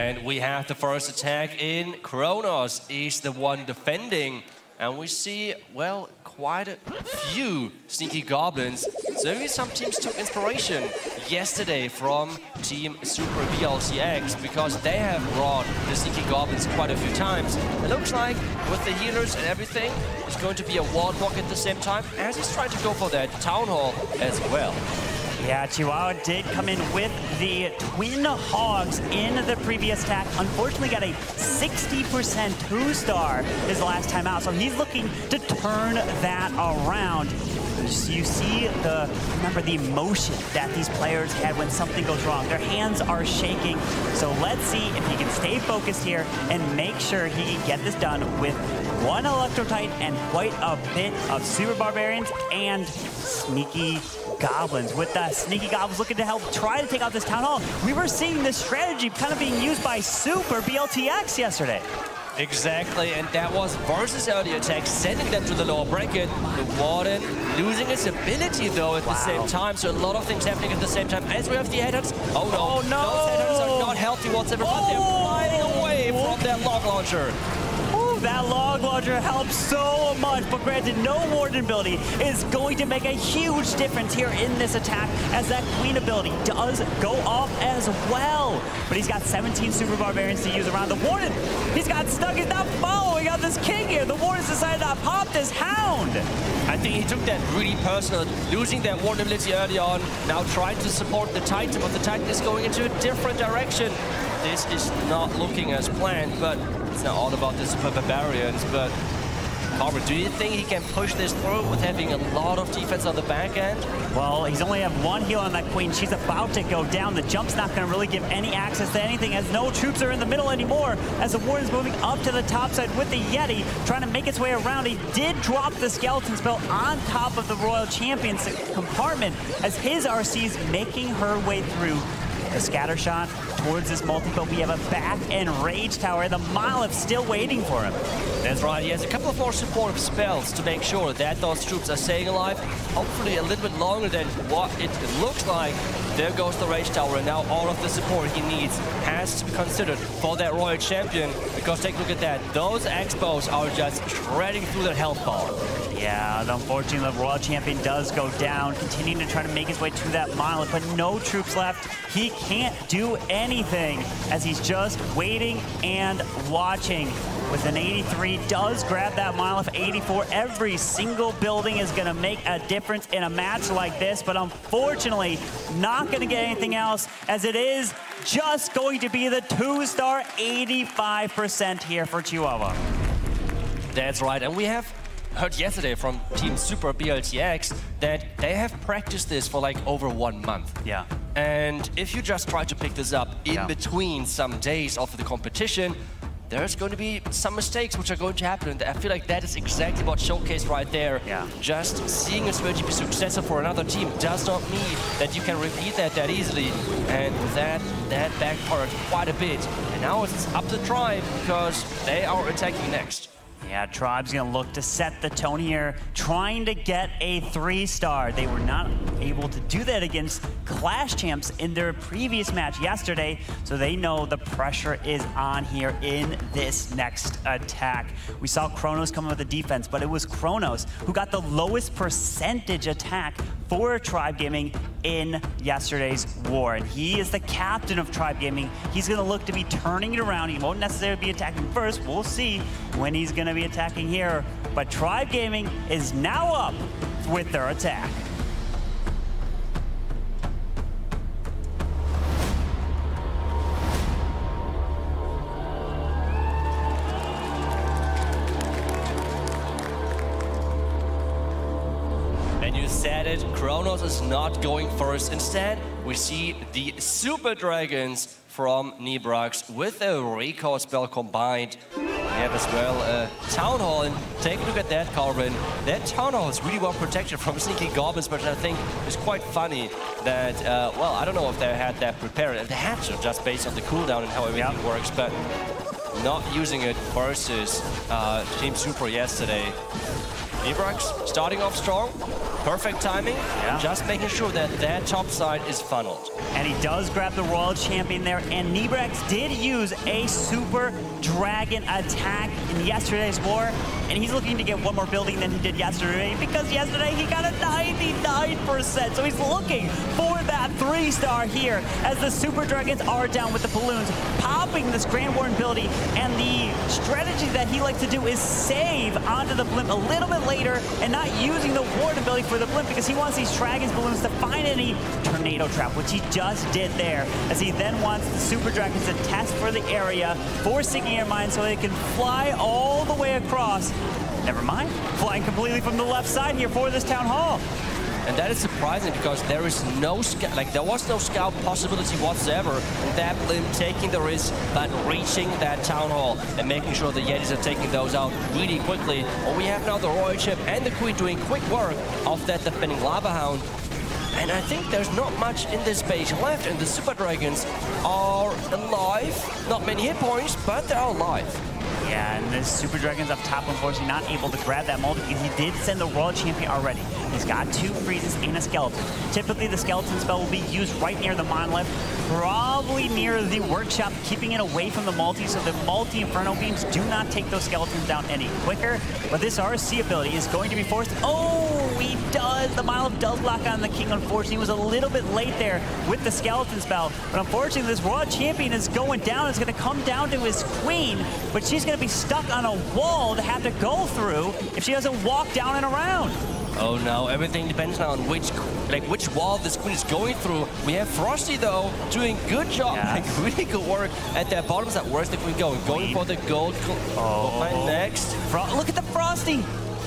And we have the first attack in. Kronos is the one defending. And we see, well, quite a few sneaky goblins. So maybe some teams took inspiration yesterday from Team Super BLTX because they have brought the sneaky goblins quite a few times. It looks like with the healers and everything, it's going to be a wall block at the same time as he's trying to go for that Town Hall as well. Yeah, Chihuahua did come in with the Twin Hogs in the previous attack. Unfortunately got a 60% 2-star his last time out, so he's looking to turn that around. You see remember the emotion that these players had when something goes wrong. Their hands are shaking. So let's see if he can stay focused here and make sure he can get this done with one Electrotite and quite a bit of Super Barbarians and Sneaky Goblins. With the Sneaky Goblins looking to help try to take out this Town Hall. We were seeing this strategy kind of being used by Super BLTX yesterday. Exactly, and that was versus early attack, sending them to the lower bracket. The Warden losing its ability though at the same time, so a lot of things happening at the same time. As we have the ATTAX. Oh no, oh, no. Those ATTAX are not healthy whatsoever, but they're flying away from that log launcher. That log launcher helps so much, but granted, no Warden ability is going to make a huge difference here in this attack as that Queen ability does go off as well. But he's got 17 Super Barbarians to use around the Warden. He's got stuck, he's not following out this King here. The Warden's decided to pop this Hound. I think he took that really personal, losing that Warden ability early on, now trying to support the Titan, but the Titan is going into a different direction. This is not looking as planned, but it's not all about the Super Barbarians. But Carver, do you think he can push this through with having a lot of defense on the back end? Well, he's only have one heal on that Queen. She's about to go down. The jump's not going to really give any access to anything as no troops are in the middle anymore as the Warden's moving up to the top side with the Yeti, trying to make its way around. He did drop the Skeleton spell on top of the Royal Champion's compartment as his RC is making her way through the scatter shot towards this multi-build. We have a back and rage tower. The Molotov still waiting for him. That's right. He has a couple of more supportive spells to make sure that those troops are staying alive. Hopefully a little bit longer than what it looks like. There goes the rage tower, and now all of the support he needs has to be considered for that Royal Champion. Because take a look at that. Those Expos are just shredding through their health bar. Yeah, unfortunately, the Royal Champion does go down, continuing to try to make his way to that Monolith, but no troops left. He can't do anything as he's just waiting and watching. With an 83, does grab that Monolith. 84, every single building is going to make a difference in a match like this, but unfortunately, not going to get anything else as it is just going to be the 2-star 85% here for Chihuahua. That's right, and we have heard yesterday from Team Super BLTX that they have practiced this for like over 1 month. Yeah. And if you just try to pick this up in between some days of the competition, there's going to be some mistakes which are going to happen. And I feel like that is exactly what showcased right there. Yeah. Just seeing a strategy be successful for another team does not mean that you can repeat that easily. And that backfired quite a bit. And now it's up to Tribe because they are attacking next. Yeah, Tribe's gonna look to set the tone here, trying to get a 3-star. They were not able to do that against Clash Champs in their previous match yesterday, so they know the pressure is on here in this next attack. We saw Kronos come with the defense, but it was Kronos who got the lowest percentage attack for Tribe Gaming in yesterday's war. And he is the captain of Tribe Gaming. He's gonna look to be turning it around. He won't necessarily be attacking first. We'll see when he's gonna be attacking here. But Tribe Gaming is now up with their attack. Said it, Kronos is not going first. Instead, we see the Super Dragons from Nibrax with a recall spell combined. We have as well a Town Hall, and take a look at that, Carvin. That Town Hall is really well protected from sneaky goblins, but I think it's quite funny that, well, I don't know if they had that prepared. They had to, just based on the cooldown and how everything works, but not using it versus Team Super yesterday. Nibrax starting off strong. Perfect timing, and just making sure that that top side is funneled. And he does grab the Royal Champion there, and Nibrax did use a Super Dragon attack in yesterday's war, and he's looking to get one more building than he did yesterday, because yesterday he got a 99%, so he's looking for that 3-star here, as the Super Dragons are down with the balloons, popping this Grand Warden ability, and the strategy that he likes to do is save onto the blimp a little bit later, and not using the Warden ability for the blimp, because he wants these Dragons balloons to find any tornado trap, which he just did there, as he then wants the Super Dragons to test for the area, forcing air mines so they can fly all the way across. Never mind, flying completely from the left side here for this town hall. And that is surprising because there is no there was no scout possibility whatsoever. And that blimp taking the risk, but reaching that town hall and making sure the Yetis are taking those out really quickly. Well, we have now the Royal Chip and the Queen doing quick work of that defending Lava Hound. And I think there's not much in this base left, and the Super Dragons are alive. Not many hit points, but they're alive. Yeah, and the Super Dragons up top, unfortunately, not able to grab that multi because he did send the Royal Champion already. He's got 2 freezes and a skeleton. Typically, the skeleton spell will be used right near the monolith, probably near the workshop, keeping it away from the multi, so the multi-inferno beams do not take those skeletons down any quicker. But this RC ability is going to be forced. Oh, he does. The monolith does lock on the king. Unfortunately, he was a little bit late there with the skeleton spell. But unfortunately, this Royal Champion is going down. It's going to come down to his queen, but she's going to be stuck on a wall to have to go through if she doesn't walk down and around. Oh no, everything depends now on which wall this queen is going through. We have Frosty though, doing good job, really good work at that bottom side. Where's the queen going? Going for the gold next. Look at the Frosty!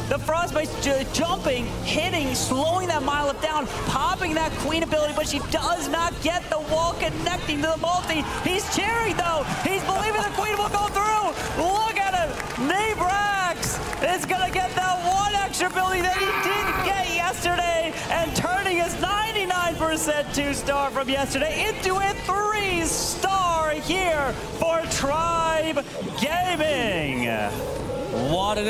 The Frostbite's jumping, hitting, slowing that Monolith down, popping that queen ability, but she does not get the wall connecting to the multi. He's cheering though. He's believing the queen will go through. Look at it. Nibrax is gonna get that 1 extra ability that he didn't get yesterday, and turning his 99% 2-star from yesterday into a 3-star here for Tribe Gaming. What an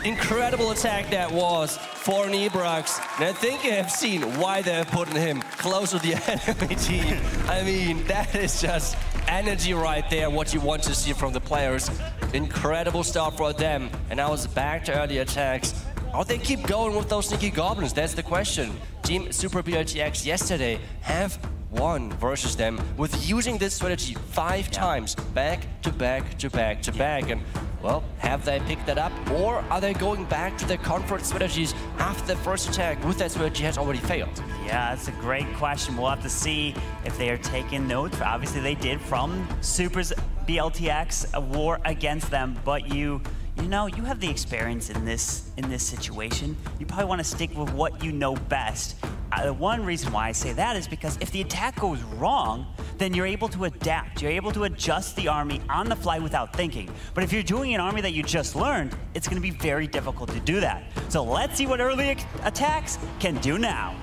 incredible attack that was for Nibrax. And I think you have seen why they're putting him close to the enemy team. I mean, that is just energy right there, what you want to see from the players. Incredible start for them. And now it's back to early attacks. How they keep going with those sneaky goblins? That's the question. Team Super BLTX yesterday have won versus them with using this strategy 5 times back to back to back to back. And well, have they picked that up, or are they going back to their comfort strategies after the first attack with that strategy has already failed? Yeah, that's a great question. We'll have to see if they are taking notes. Obviously, they did from Super's BLTX, a war against them, but you know, you have the experience in this situation. You probably want to stick with what you know best. The one reason why I say that is because if the attack goes wrong, then you're able to adapt. You're able to adjust the army on the fly without thinking. But if you're doing an army that you just learned, it's going to be very difficult to do that. So let's see what early attacks can do now.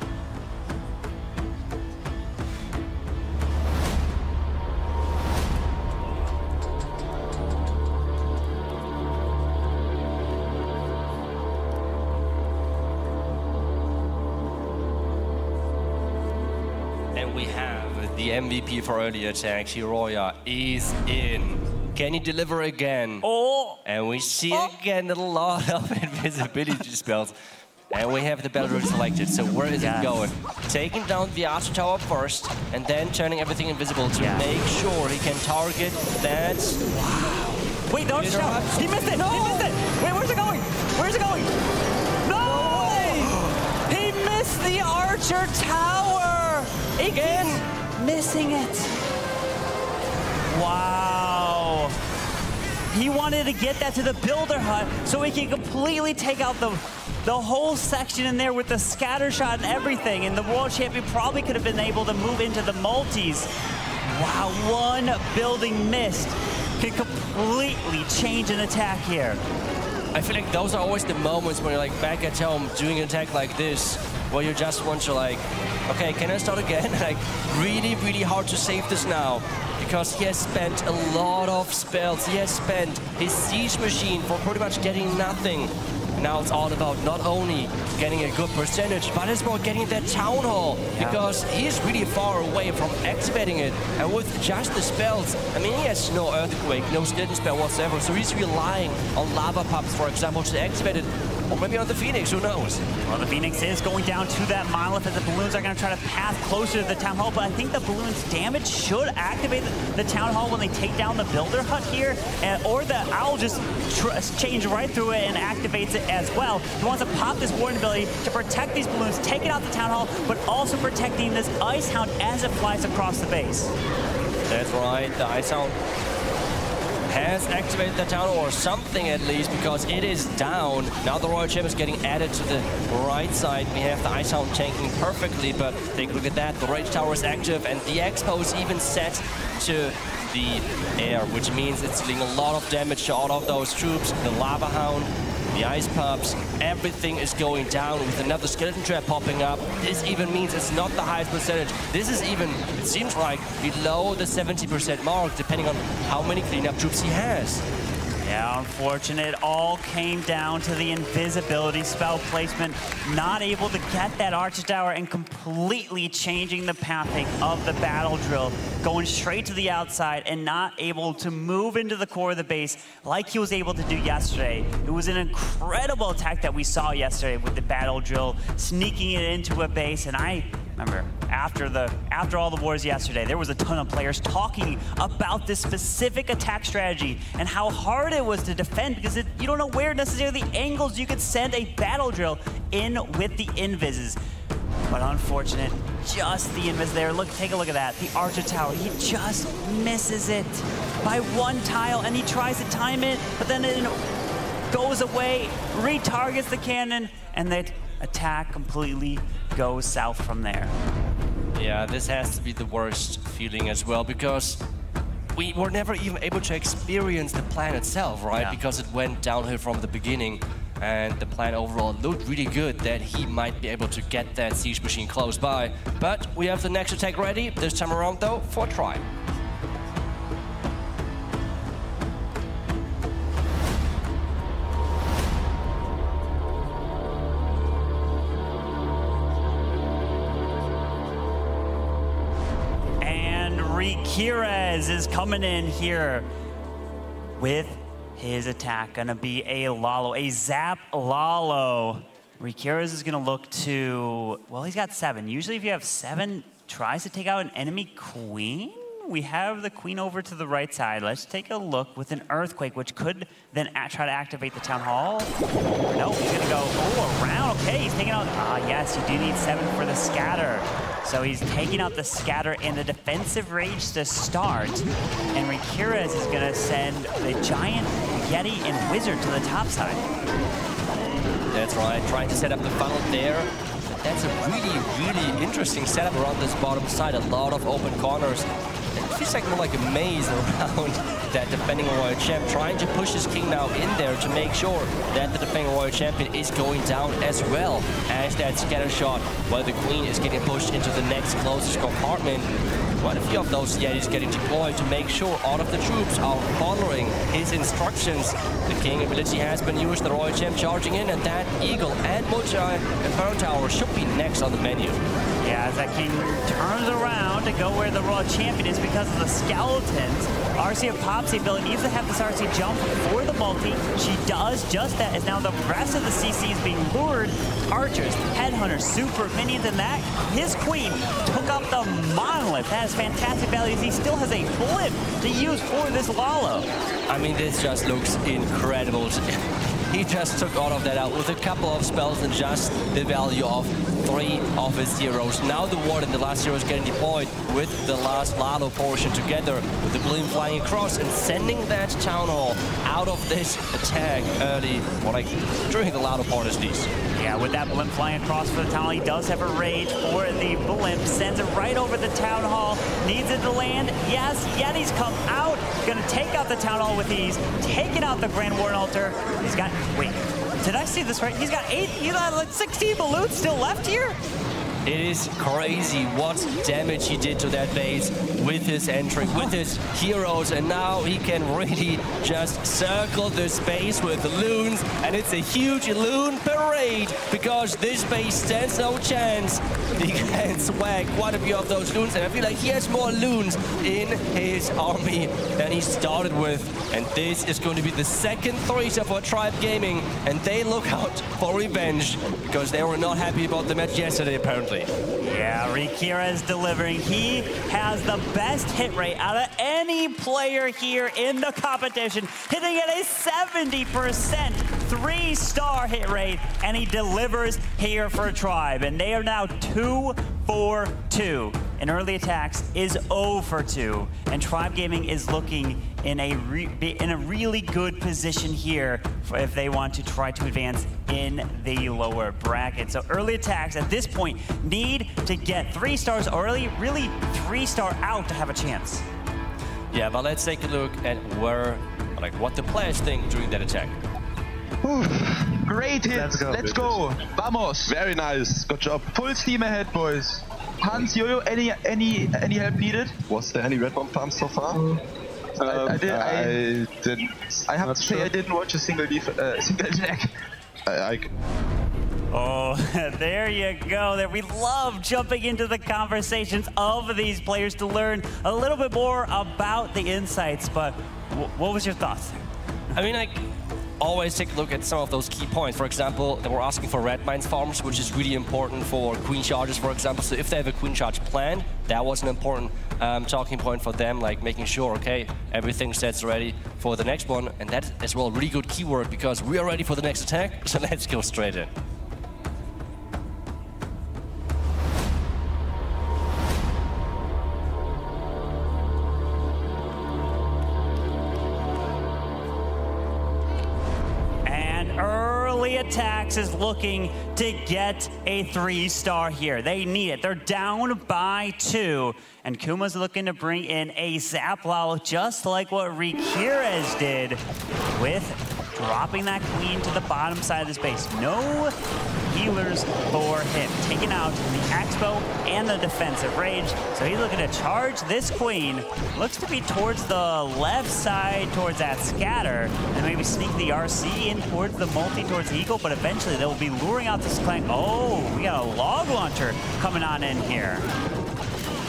We have the MVP for early attack. Hiroya is in. Can he deliver again? Oh! And we see again a lot of invisibility spells. And we have the battle route selected. So where is it going? Taking down the Archer Tower first, and then turning everything invisible to make sure he can target that. Wow. Wait, the Archer Tower. He missed it! No. He missed it! Wait, where's it going? Where's it going? No! He missed the Archer Tower! Again, missing it. Wow. He wanted to get that to the builder hut so he can completely take out the whole section in there with the scatter shot and everything. And the World Champion probably could have been able to move into the multis. Wow, 1 building missed can completely change an attack here. I feel like those are always the moments when you're like back at home doing an attack like this, where you just want to like, okay, can I start again? Like really, really hard to save this now, because he has spent a lot of spells. He has spent his siege machine for pretty much getting nothing. Now it's all about not only getting a good percentage, but it's about getting that Town Hall, because he's really far away from activating it. And with just the spells, I mean, he has no Earthquake, no Skeleton Spell whatsoever, so he's relying on Lava Pups, for example, to activate it. Or maybe on the Phoenix, who knows? Well, the Phoenix is going down to that monolith as the balloons are going to try to pass closer to the Town Hall, but I think the balloons' damage should activate the Town Hall when they take down the Builder Hut here, or the Owl just change right through it and activates it as well. He wants to pop this Warden ability to protect these balloons, taking out the Town Hall, but also protecting this Ice Hound as it flies across the base. That's right, the Ice Hound has activated the Town Hall, or something at least, because it is down. Now the Royal Champ is getting added to the right side. We have the Ice Hound tanking perfectly, but take a look at that. The Rage Tower is active, and the Expo is even set to the air, which means it's dealing a lot of damage to all of those troops. The Lava Hound, the Ice Pups, everything is going down with another Skeleton Trap popping up. This even means it's not the highest percentage. This is even, it seems like, below the 70% mark, depending on how many cleanup troops he has. Yeah, unfortunate. It all came down to the invisibility spell placement. Not able to get that Archer Tower and completely changing the pathing of the battle drill. Going straight to the outside and not able to move into the core of the base like he was able to do yesterday. It was an incredible attack that we saw yesterday with the battle drill, sneaking it into a base. And I remember, after all the wars yesterday, there was a ton of players talking about this specific attack strategy and how hard it was to defend, because you don't know where necessarily the angles you could send a battle drill in with the invises. But unfortunate, just the invis there. Look, take a look at that. The Archer Tower, he just misses it by one tile, and he tries to time it, but then it goes away, retargets the cannon, and that attack completely goes south from there. Yeah, this has to be the worst feeling as well, because we were never even able to experience the plan itself, right? Yeah. Because it went downhill from the beginning, and the plan overall looked really good that he might be able to get that Siege Machine close by. But we have the next attack ready, this time around though, for try. Kirez is coming in here with his attack. Gonna be a Lalo, a Zap Lalo. Rikirez is gonna look to, well, he's got 7. Usually if you have 7, tries to take out an enemy queen. We have the queen over to the right side. Let's take a look with an Earthquake, which could then try to activate the Town Hall. No, he's gonna go around. Okay, he's taking out, yes, you do need 7 for the scatter. So he's taking out the scatter and the defensive rage to start. And Rikirez is gonna send the giant Yeti and Wizard to the top side. That's right, trying to set up the funnel there. That's a really, really interesting setup around this bottom side. A lot of open corners. It feels like more like a maze around that defending Royal Champ, trying to push his king now in there to make sure that the defending Royal Champion is going down, as well as that scatter shot, while the queen is getting pushed into the next closest compartment. Quite a few of those Yetis getting deployed to make sure all of the troops are following his instructions. The king ability has been used, the Royal Champ charging in, and that Eagle and Inferno Tower should be next on the menu. Yeah, as that king turns around to go where the Royal Champion is because of the skeletons, Arcia pops the ability, needs to have this Arcia jump for the multi. She does just that, as now the rest of the CC is being lured. Archers, Headhunters, Super Minions, and that, his queen took out the monolith. That has fantastic value. He still has a blimp to use for this Lalo. I mean, this just looks incredible. He just took all of that out with a couple of spells and just the value of 3 of his heroes. Now the Warden, the last hero, is getting deployed with the last Lalo portion together, with the Bloom flying across and sending that Town Hall out of this attack early, or like during the Lalo part at least. Yeah, with that blimp flying across for the Town Hall, he does have a rage for the blimp, sends it right over the Town Hall, needs it to land. Yes, Yetis come out, gonna take out the Town Hall with ease, taking out the Grand Warden Altar. He's got, wait, did I see this right? He's got 16 balloons still left here? It is crazy what damage he did to that base with his entry, with his heroes, and now he can really just circle this base with loons, and it's a huge loon parade because this base stands no chance. He can swag quite a few of those loons, and I feel like he has more loons in his army than he started with. And this is going to be the second 3-star for Tribe Gaming, and they look out for revenge because they were not happy about the match yesterday, apparently. Yeah, Rikira is delivering. He has the best hit rate out of any player here in the competition, hitting at a 70% 3-star hit rate, and he delivers here for Tribe. And they are now 2-for-2. And Early Attacks is 0-for-2. And Tribe Gaming is looking in a really good position here if they want to try to advance in the lower bracket. So Early Attacks at this point need to get 3 stars early, really 3-star out to have a chance. Yeah, but let's take a look at what the players think during that attack. Great hits. Let's go. Vamos. Very nice. Good job. Full steam ahead, boys. Hans, Jojo, any help needed? Was there any red bomb farms so far? I didn't. I have to say I didn't watch a single attack. Oh, there you go. We love jumping into the conversations of these players to learn a little bit more about the insights. But what was your thoughts? I mean, always take a look at some of those key points. For example, they were asking for red mines farms, which is really important for queen charges, for example. So if they have a queen charge planned, that was an important talking point for them, like making sure, okay, everything sets ready for the next one. And that as well, really good keyword because we are ready for the next attack. So let's go straight in. Attacks is looking to get a 3-star here. They need it. They're down by 2. And Kuma's looking to bring in a Zaplao, just like what Rikira's did with dropping that queen to the bottom side of this base. No healers for him. Taking out the Expo and the defensive rage. So he's looking to charge this queen. Looks to be towards the left side, towards that scatter. And maybe sneak the RC in towards the multi, towards the Eagle. But eventually they'll be luring out this clank. Oh, we got a log launcher coming on in here.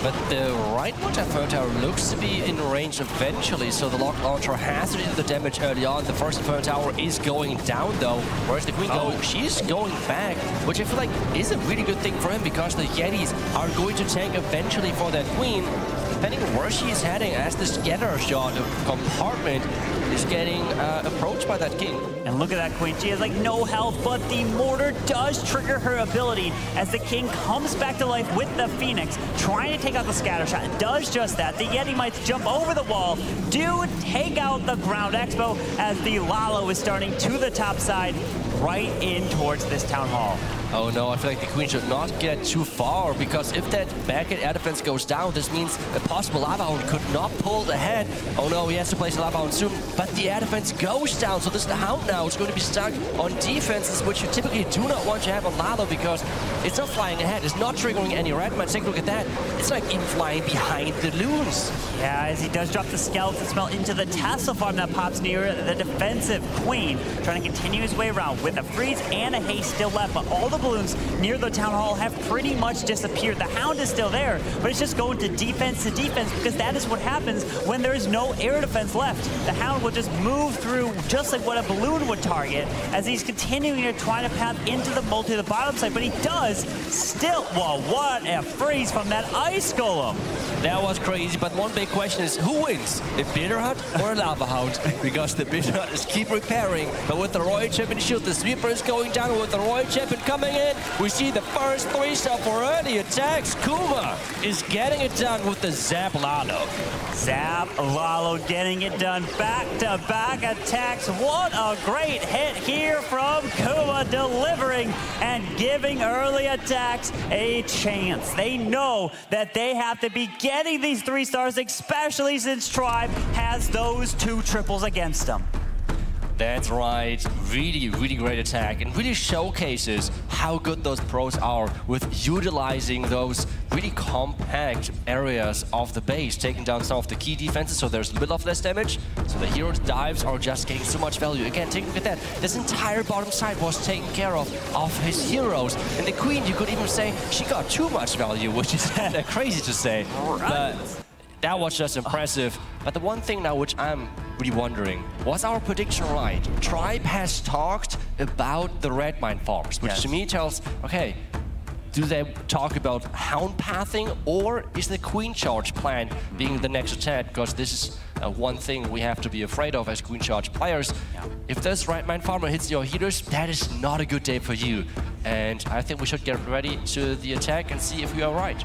But the right Inferno Tower looks to be in range eventually, so the log launcher has to do the damage early on. The first Inferno Tower is going down though. Where's the queen going? She's going back, which I feel like is a really good thing for him because the Yetis are going to tank eventually for that queen. Depending on where she is heading, as the scatter shot compartment is getting approached by that king. And look at that queen. She has like no health, but the mortar does trigger her ability as the king comes back to life with the Phoenix, trying to take out the scatter shot. It does just that. The Yeti might jump over the wall, do take out the ground Expo as the Lalo is starting to the top side, right in towards this town hall. Oh no, I feel like the queen should not get too far because if that back-end air defense goes down, this means a possible Lava Hound could not pull ahead. Oh no, he has to place a Lava Hound soon, but the air defense goes down, so this Hound now is going to be stuck on defenses, which you typically do not want to have on Lalo because it's not flying ahead, it's not triggering any red mines. Take a look at that. It's like even flying behind the loons. Yeah, as he does drop the skeleton smell into the Tesla farm that pops near the defensive queen, trying to continue his way around with a freeze and a haste still left, but all the balloons near the town hall have pretty much disappeared. The Hound is still there, but it's just going to defense because that is what happens when there is no air defense left. The Hound will just move through just like what a balloon would target as he's continuing to try to path into the multi to the bottom side, but he does still. Well, what a freeze from that Ice Golem. That was crazy, but one big question is who wins, a Bitter Hut or a Lava Hound? Because the Bitter Hut is keep repairing, but with the Royal Champion shield, the sweeper is going down. With the Royal Champion coming in, we see the first 3-star for Early Attacks. Kuma is getting it done with the Zap Lalo. Zap Lalo getting it done. Back-to-back attacks. What a great hit here from Kuma, delivering and giving Early Attacks a chance. They know that they have to be getting these 3 stars, especially since Tribe has those 2 triples against them. That's right. Really, really great attack, and really showcases how good those pros are with utilizing those really compact areas of the base, taking down some of the key defenses, so there's a bit of less damage. So the hero's dives are just getting so much value. Again, take a look at that. This entire bottom side was taken care of his heroes. And the queen, you could even say, she got too much value, which is kind of crazy to say. But that was just impressive. But the one thing now which I'm really wondering, was our prediction right? Tribe has talked about the red mine farms, which to me tells, okay, do they talk about hound pathing, or is the queen charge plan being the next attack? Because this is one thing we have to be afraid of as queen charge players. If this red mine farmer hits your healers, that is not a good day for you. And I think we should get ready to the attack and see if we are right.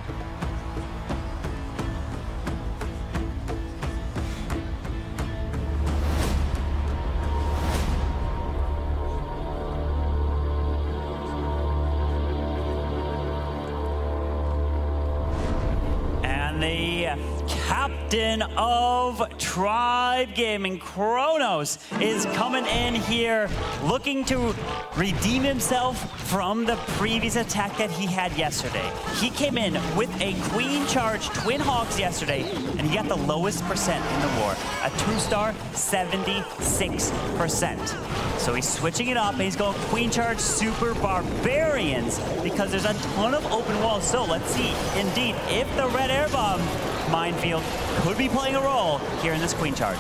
The captain of Tribe Gaming, Kronos, is coming in here looking to redeem himself from the previous attack that he had yesterday. He came in with a queen charge twin hawks yesterday, and he got the lowest percent in the war. A 2-star, 76%. So he's switching it up, and he's going queen charge super barbarians because there's a ton of open walls. So let's see, indeed, if the red air bomb minefield could be playing a role here in this queen charge.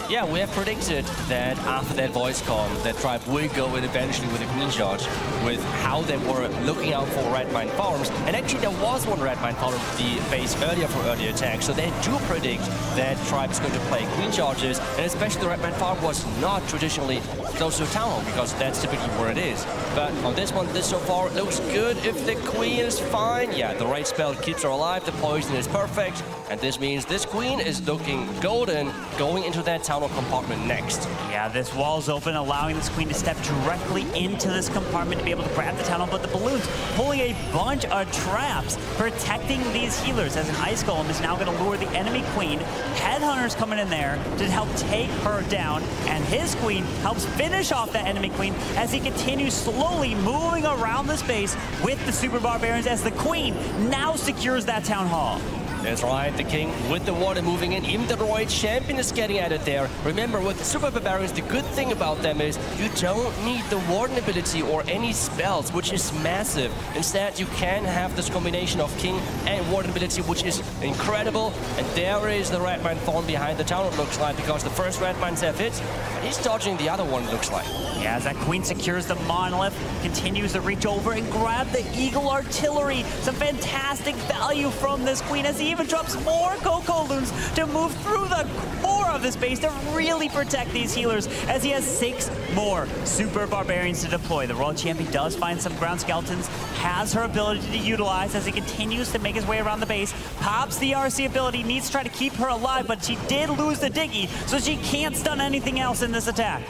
Yeah, we have predicted that after that voice comm, that Tribe will go in eventually with a queen charge, with how they were looking out for red mine farms. And actually there was one red mine farm the base earlier for early attack, so they do predict that Tribe is going to play queen charges, and especially the red mine farm was not traditionally close to a town hall, because that's typically where it is. But on this one, this so far looks good. If the queen is fine, yeah, the rage spell keeps her alive, the poison is perfect, and this means this queen is looking golden going into that town hall compartment next. Yeah, this wall's open, allowing this queen to step directly into this compartment to be able to grab the town hall, but the balloons pulling a bunch of traps, protecting these healers, as an ice golem is now going to lure the enemy queen. Headhunter's coming in there to help take her down, and his queen helps finish off that enemy queen as he continues slowly moving around the space with the super barbarians, as the queen now secures that town hall. That's right, the king with the water moving in. Even the Royal Champion is getting at it there. Remember, with the Super Barbarians, the good thing about them is you don't need the Warden ability or any spells, which is massive. Instead, you can have this combination of King and Warden ability, which is incredible. And there is the red mine falling behind the town, it looks like, because the first red mines have hit, but he's dodging the other one, it looks like. Yeah, as that queen secures the monolith, continues to reach over and grab the Eagle artillery. Some fantastic value from this queen, as he even drops more Coco Loons to move through the core of this base to really protect these healers, as he has 6 more super barbarians to deploy. The Royal Champion does find some ground skeletons, has her ability to utilize as he continues to make his way around the base, pops the RC ability, needs to try to keep her alive, but she did lose the Diggy, so she can't stun anything else in this attack.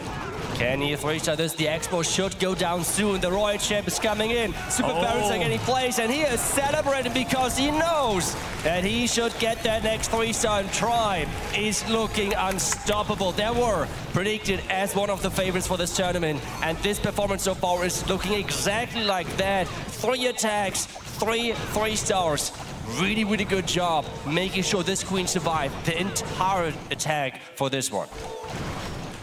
Can he 3-star this? The Expo should go down soon. The Royal Champ is coming in. Super Barons are getting placed, and he is celebrating because he knows that he should get that next 3-star. And Tribe is looking unstoppable. They were predicted as one of the favorites for this tournament, and this performance so far is looking exactly like that. 3 attacks, 3 3-stars. Really, really good job making sure this queen survived the entire attack for this one.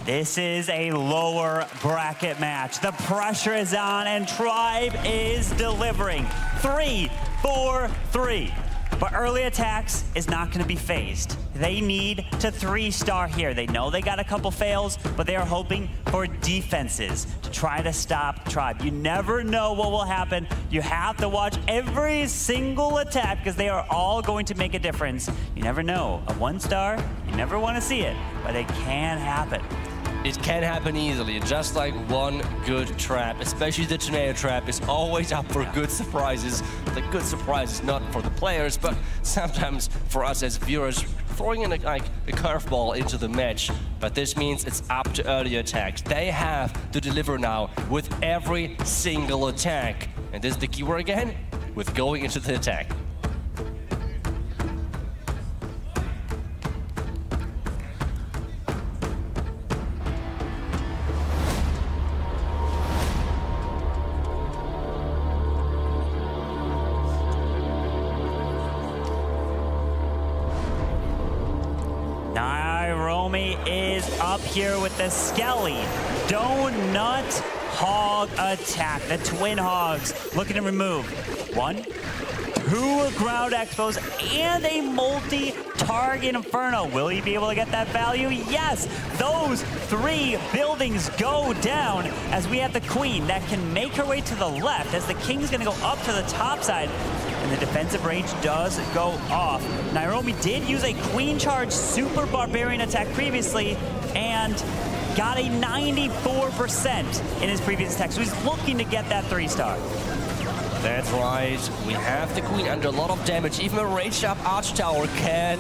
This is a lower bracket match. The pressure is on, and Tribe is delivering. 3-4-3. But early attacks is not going to be phased. They need to 3-star here. They know they got a couple fails, but they are hoping for defenses to try to stop Tribe. You never know what will happen. You have to watch every single attack because they are all going to make a difference. You never know. A 1-star, you never want to see it, but it can happen. It can happen easily, just like one good trap, especially the tornado trap is always up for good surprises. The good surprises not for the players, but sometimes for us as viewers, throwing in like a curveball into the match. But this means it's up to early attacks. They have to deliver now with every single attack. And this is the keyword again, with going into the attack. Naomi is up here with the Skelly Donut Hog attack. The Twin Hogs looking to remove 1, 2 ground expos and a multi-target Inferno. Will he be able to get that value? Yes, those 3 buildings go down as we have the Queen that can make her way to the left as the King's gonna go up to the top side. And the defensive range does go off. Naomi did use a Queen Charge Super Barbarian attack previously and got a 94% in his previous attack. So he's looking to get that 3-star. That's right. We have the Queen under a lot of damage. Even a raged up Arch Tower can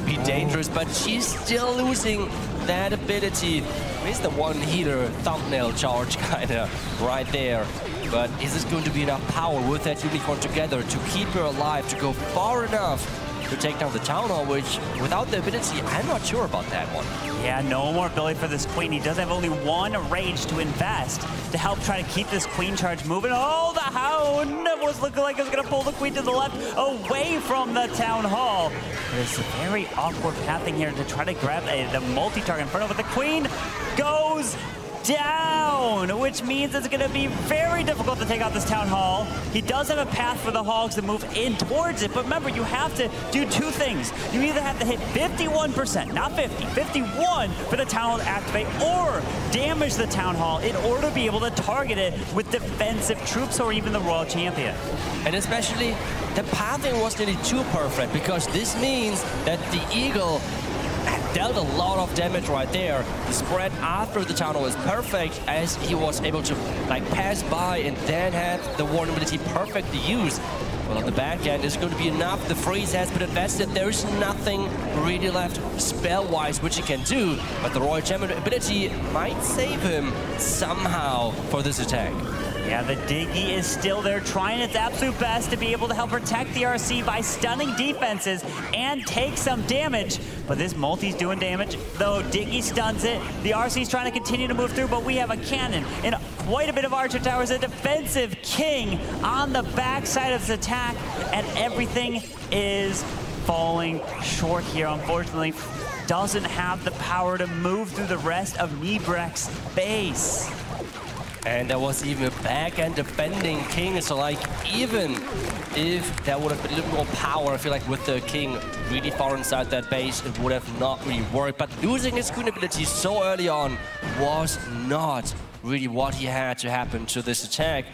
be dangerous, but she's still losing that ability. It's the one healer thumbnail charge kinda right there. But is this going to be enough power with that Unicorn together to keep her alive, to go far enough to take down the Town Hall, which without the ability, I'm not sure about that one. Yeah, no more ability for this Queen. He does have only 1 rage to invest to help try to keep this Queen Charge moving. Oh, the Hound was looking like it was gonna pull the Queen to the left away from the Town Hall. It's a very awkward pathing here to try to grab the multi-target Inferno, but the Queen goes down, which means it's going to be very difficult to take out this Town Hall. He does have a path for the Hogs to move in towards it, but remember, you have to do 2 things. You either have to hit 51%, not 50, 51 for the Town Hall to activate, or damage the Town Hall in order to be able to target it with defensive troops or even the Royal Champion. And especially, the pathing was nearly too perfect, because this means that the Eagle dealt a lot of damage right there. The spread after the Town Hall is perfect, as he was able to like pass by and then had the warning ability perfectly used. Well, on the back end, it's going to be enough. The freeze has been invested. There's nothing really left spell-wise which he can do, but the Royal Champion ability might save him somehow for this attack. Yeah, the Diggy is still there trying its absolute best to be able to help protect the RC by stunning defenses and take some damage. But this multi's doing damage, though Diggy stuns it. The RC's trying to continue to move through, but we have a cannon and quite a bit of Archer Towers, a defensive King on the backside of this attack, and everything is falling short here. Unfortunately, doesn't have the power to move through the rest of Nebrek's base. And there was even a back-end defending King, so like, even if there would have been a little more power, I feel like with the King really far inside that base, it would have not really worked. But losing his Queen ability so early on was not really what he had to happen to this attack.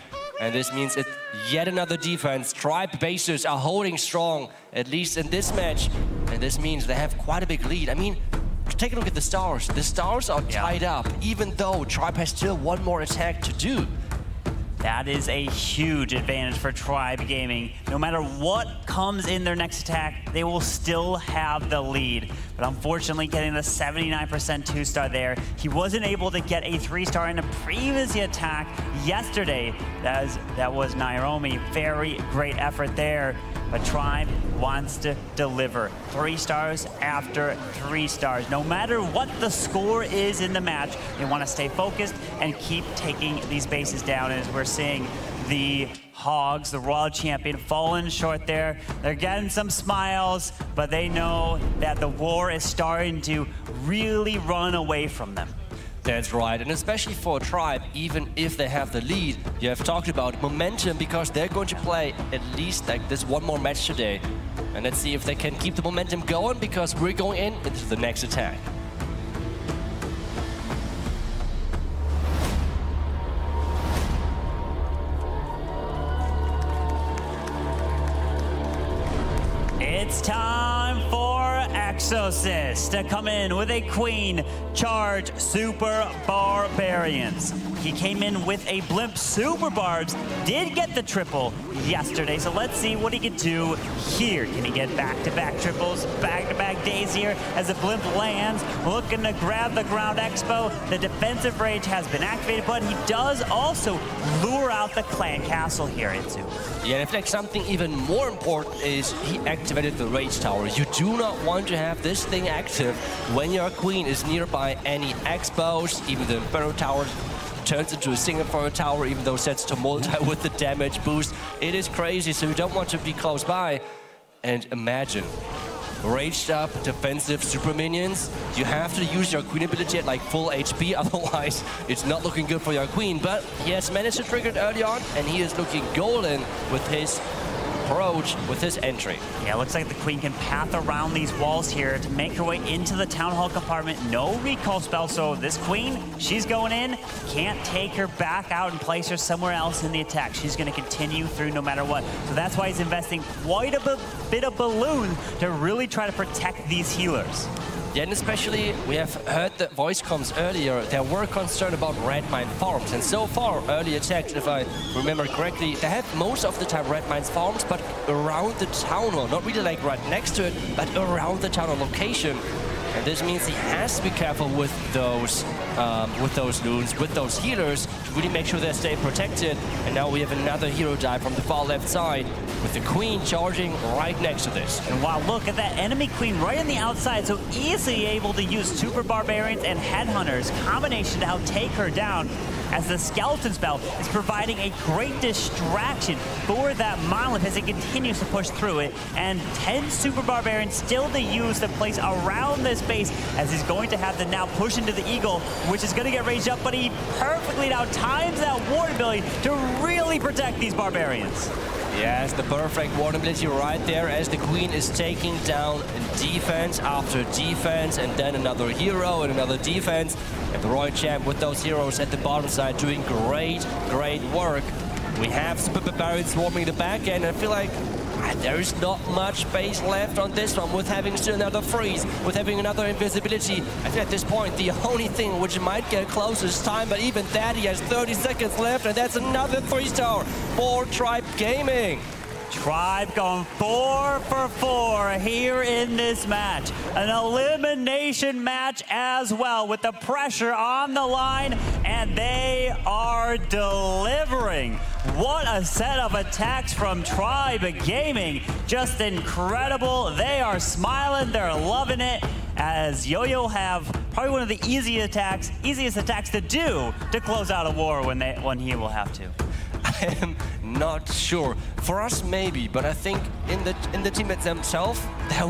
And this means it yet another defense. Tribe bases are holding strong, at least in this match. And this means they have quite a big lead. I mean, take a look at the stars. The stars are tied up, even though Tribe has still 1 more attack to do. That is a huge advantage for Tribe Gaming. No matter what comes in their next attack, they will still have the lead. But unfortunately, getting the 79% 2-star there, he wasn't able to get a 3-star in a previous attack yesterday. That was Naomi. Very great effort there. But Tribe wants to deliver 3 stars after 3 stars. No matter what the score is in the match, they want to stay focused and keep taking these bases down. As we're seeing the Hogs, the Royal Champion, falling short there. They're getting some smiles, but they know that the war is starting to really run away from them. That's right, and especially for Tribe, even if they have the lead, you have talked about momentum, because they're going to play at least like this 1 more match today. And let's see if they can keep the momentum going, because we're going into the next attack. It's time for Exorcist to come in with a Queen Charge Super Barbarians. He came in with a Blimp Super Barbs, did get the triple yesterday, so let's see what he can do here. Can he get back-to-back triples, back-to-back days here as the Blimp lands, looking to grab the Ground Expo. The defensive rage has been activated, but he does also lure out the Clan Castle here, Itsu. Yeah, and I feel like something even more important is he activated the Rage Tower. You do not want to have this thing active when your Queen is nearby any Expos. Even the Inferno Tower turns into a single Inferno Tower, even though sets to multi with the damage boost. It is crazy, so you don't want to be close by. And imagine raged up defensive super minions. You have to use your queen ability at like full HP, otherwise it's not looking good for your queen. But he has managed to trigger it early on, and he is looking golden with his approach, with his entry. Yeah, looks like the queen can path around these walls here to make her way into the town hall compartment. No recall spell, so this queen, she's going in. Can't take her back out and place her somewhere else in the attack. She's going to continue through no matter what. So that's why he's investing quite a bit of balloon to really try to protect these healers. Yeah, and especially, we have heard the voice comms earlier, they were concerned about red mine farms. And so far, early attacks, if I remember correctly, they have most of the time red mines farms, but around the town hall, not really like right next to it, but around the town hall location. And this means he has to be careful with those loons, with those healers, to really make sure they stay protected. And now we have another hero dive from the far left side, with the queen charging right next to this. And wow, look at that enemy queen right on the outside, so easily able to use super barbarians and headhunters combination to help take her down, as the skeleton spell is providing a great distraction for that monolith as it continues to push through it. And 10 super barbarians still to use to place around this base, as he's going to have to now push into the eagle, which is going to get raised up, but he perfectly now times that ward ability to really protect these barbarians. Yes, the perfect ward ability right there as the queen is taking down defense after defense, and then another hero and another defense. And the Royal Champ with those heroes at the bottom side doing great work. We have Super Barbarians swarming the back end, and I feel like there is not much base left on this one, with having still another freeze, with having another invisibility. I think at this point, the only thing which might get close is time, but even that, he has 30 seconds left, and that's another 3-star for Tribe Gaming. Tribe going 4 for 4 here in this match. An elimination match as well, with the pressure on the line, and they are delivering. What a set of attacks from Tribe Gaming. Just incredible. They are smiling, they're loving it, as Yo-Yo have probably one of the easiest attacks to do to close out a war when he will have to. I am not sure. For us, maybe, but I think in the team themselves, they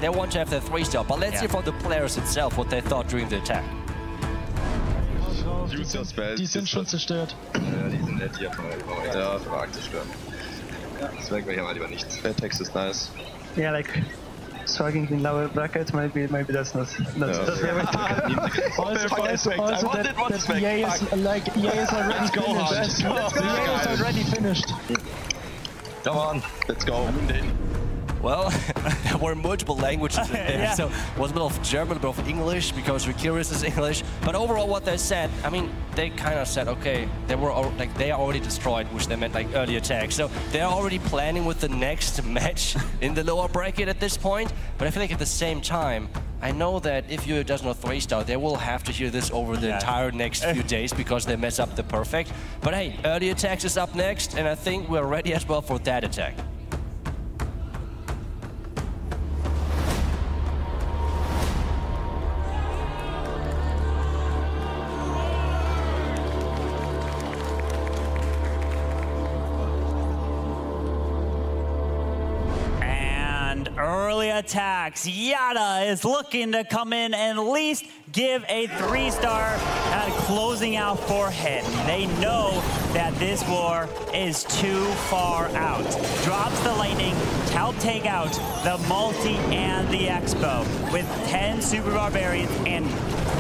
want to have their 3-star. But let's hear from the players itself what they thought during the attack. Die sind schon zerstört. Ja, die sind nett hier von der Überweisung. Ja, fragt zerstört. Das merken wir hier mal lieber nicht. ATTAX is nice. Yeah, like struggling in lower brackets, maybe that's not. Also that EA is like EA is already finished. EA is already finished. Come on, let's go. Well, there were multiple languages in there, Yeah. so it was a bit of German, a bit of English, because Rikirus is English. But overall, what they said, I mean, they kind of said, okay, they are already destroyed, which they meant like early attack. So they're already planning with the next match in the lower bracket at this point. But I feel like at the same time, I know that if you does not 3-star, they will have to hear this over the entire next few days, because they mess up the perfect. But hey, early attacks is up next, and I think we're ready as well for that attack. Early attacks. Yada is looking to come in and at least give a 3-star at closing out for him. They know that this war is too far out. Drops the lightning to help take out the multi and the expo, with 10 super barbarians and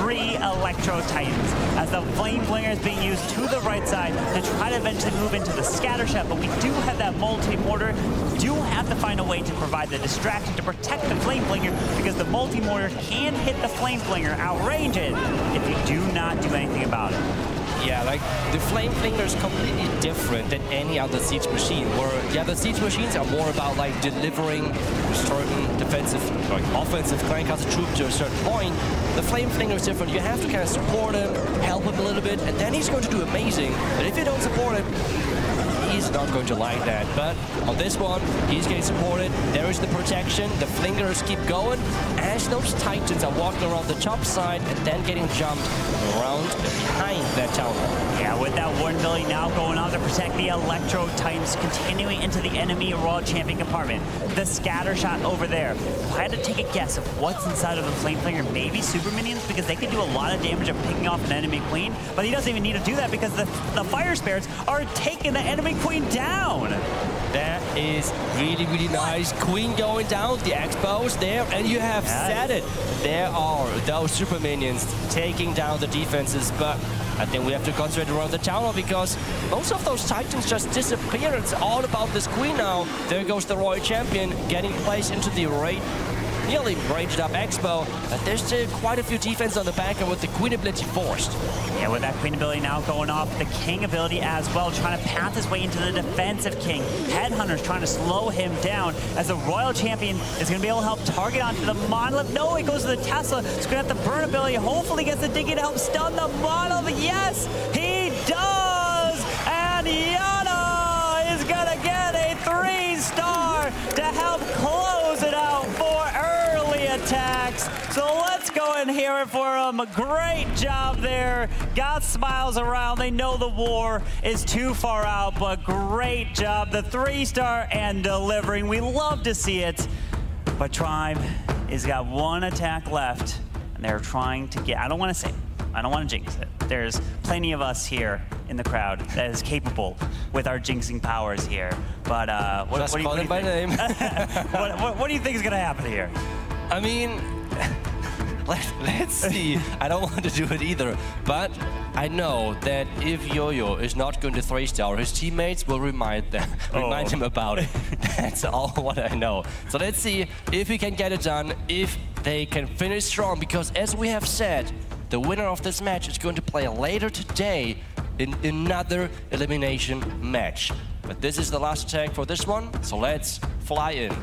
3 electro titans, as the flame flinger is being used to the right side to try to eventually move into the scatter shot. But we do have that multi-mortar. Do have to find a way to provide the distraction to protect the flame flinger, because the multi-mortar can hit the flame flinger, outrange it, if you do not do anything about it. Yeah, like the Flame Flinger is completely different than any other siege machine, where the other siege machines are more about like delivering a certain defensive, like offensive Kleinkasse troop to a certain point. The Flame Flinger is different. You have to kind of support him, help him a little bit, and then he's going to do amazing. But if you don't support him, he's not going to like that. But on this one, he's getting supported. There is the protection. The flingers keep going as those Titans are walking around the top side and then getting jumped around behind that tower. Yeah, with that Warden ability now going on to protect the Electro Titans, continuing into the enemy Royal Champion compartment. The scatter shot over there. If I had to take a guess of what's inside of the Flame Flinger, maybe super minions, because they can do a lot of damage of picking off an enemy queen, but he doesn't even need to do that because the fire spirits are taking the enemy queen down. That is really, really nice. Queen going down, the Expos there, and you have said it. There are those super minions taking down the defenses, but I think we have to concentrate around the tower because most of those Titans just disappear. It's all about this Queen now. There goes the Royal Champion getting placed into the nearly ranged up Expo, but there's still quite a few defense on the back and with the Queen ability forced. Yeah, with that Queen ability now going off, the King ability as well, trying to path his way into the defensive King. Headhunter's trying to slow him down as the Royal Champion is going to be able to help target onto the Monolith. No, he goes to the Tesla. He's going to have the burn ability. Hopefully gets the Diggy to help stun the Monolith. Yes, he does! And Yana is going to get a 3-star to help close it out for early attacks. So let's go and hear it for him. A great job there. Got smiles around. They know the war is too far out, but great job. The 3-star and delivering. We love to see it. But Tribe has got one attack left, and they're trying to get, I don't want to jinx it. There's plenty of us here in the crowd that is capable with our jinxing powers here. But what do you think? What do you think is going to happen here? I mean, let's see. I don't want to do it either, but I know that if Yo-Yo is not going to 3-star, his teammates will remind him about it. That's all what I know. So let's see if he can get it done, if they can finish strong, because as we have said, the winner of this match is going to play later today in another elimination match. But this is the last attack for this one, so let's fly in.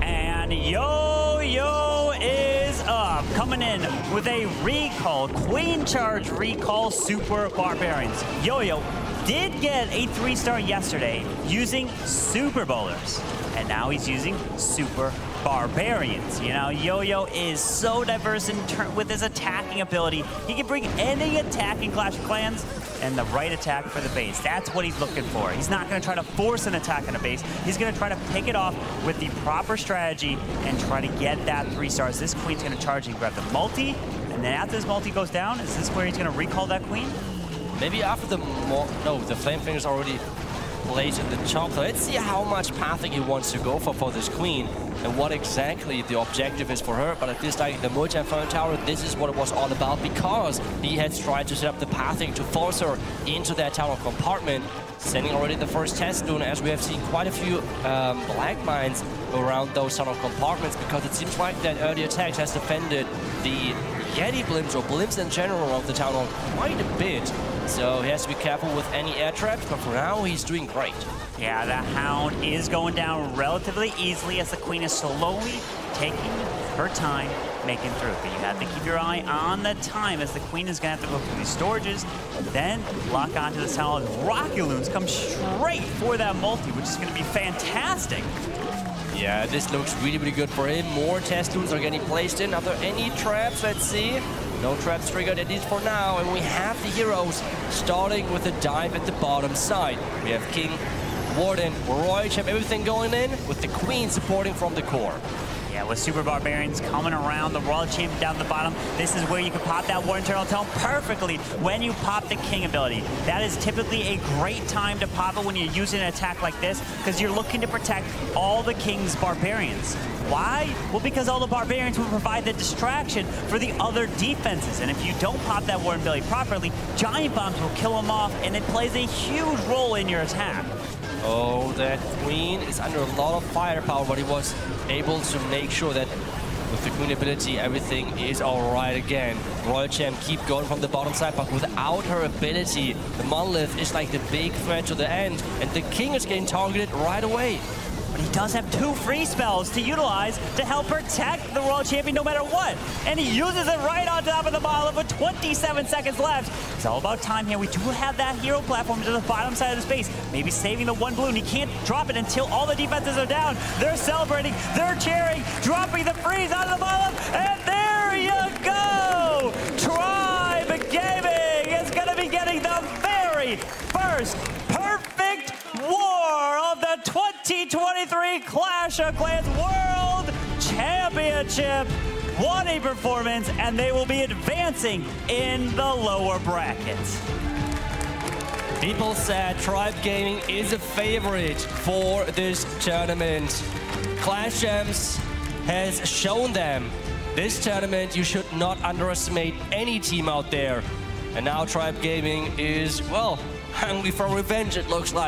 And Yo-Yo is up, coming in with a recall, Queen Charge recall Super Barbarians. Yo-Yo did get a 3-star yesterday using Super Bowlers, and now he's using Super Barbarians. You know, Yo-Yo is so diverse with his attacking ability. He can bring any attack in Clash of Clans and the right attack for the base. That's what he's looking for. He's not going to try to force an attack on a base. He's going to try to pick it off with the proper strategy and try to get that 3 stars. This Queen's going to charge and grab the multi, and then after this multi goes down, is this where he's going to recall that Queen? Maybe after the the Flame Finger's already placed in the top. So let's see how much pathing he wants to go for this Queen and what exactly the objective is for her. But at this like the multi-inferno tower, this is what it was all about, because he has tried to set up the pathing to force her into that tower compartment, sending already the first test dune, as we have seen quite a few black mines around those tunnel compartments, because it seems like that early ATTAX has defended the Yeti blimps or blimps in general of the town quite a bit. So he has to be careful with any air traps, but for now he's doing great. Yeah, the Hound is going down relatively easily as the Queen is slowly taking her time making through. But you have to keep your eye on the time, as the Queen is going to have to go through these storages, then lock onto the tower. Rocket Loons come straight for that multi, which is going to be fantastic. Yeah, this looks really, really good for him. More test tools are getting placed in. Are there any traps? Let's see. No traps triggered, at least for now. And we have the heroes starting with a dive at the bottom side. We have King, Warden, Roy, have everything going in, with the Queen supporting from the core. Yeah, with Super Barbarians coming around, the Royal Champion down the bottom, this is where you can pop that War Internal Tone perfectly when you pop the King ability. That is typically a great time to pop it when you're using an attack like this, because you're looking to protect all the King's Barbarians. Why? Well, because all the Barbarians will provide the distraction for the other defenses. And if you don't pop that War ability properly, Giant Bombs will kill them off, and it plays a huge role in your attack. Oh, that Queen is under a lot of firepower, but he was able to make sure that With the Queen ability, everything is alright again. Royal Champ keep going from the bottom side, but without her ability, the Monolith is like the big threat to the end, and the King is getting targeted right away. But he does have 2 free spells to utilize to help protect the World Champion no matter what. And he uses it right on top of the Monolith with 27 seconds left. It's all about time here. We do have that hero platform to the bottom side of the space. Maybe saving the 1 blue, and he can't drop it until all the defenses are down. They're celebrating, they're cheering, dropping the freeze out of the Monolith, and there you go! Tribe Gaming is going to be getting the very first perfect war of the 2023 Clash of Clans World Championship. What a performance, and they will be advancing in the lower brackets. People said Tribe Gaming is a favorite for this tournament. Clash Champs has shown them this tournament you should not underestimate any team out there. And now Tribe Gaming is, well, hungry for revenge, it looks like.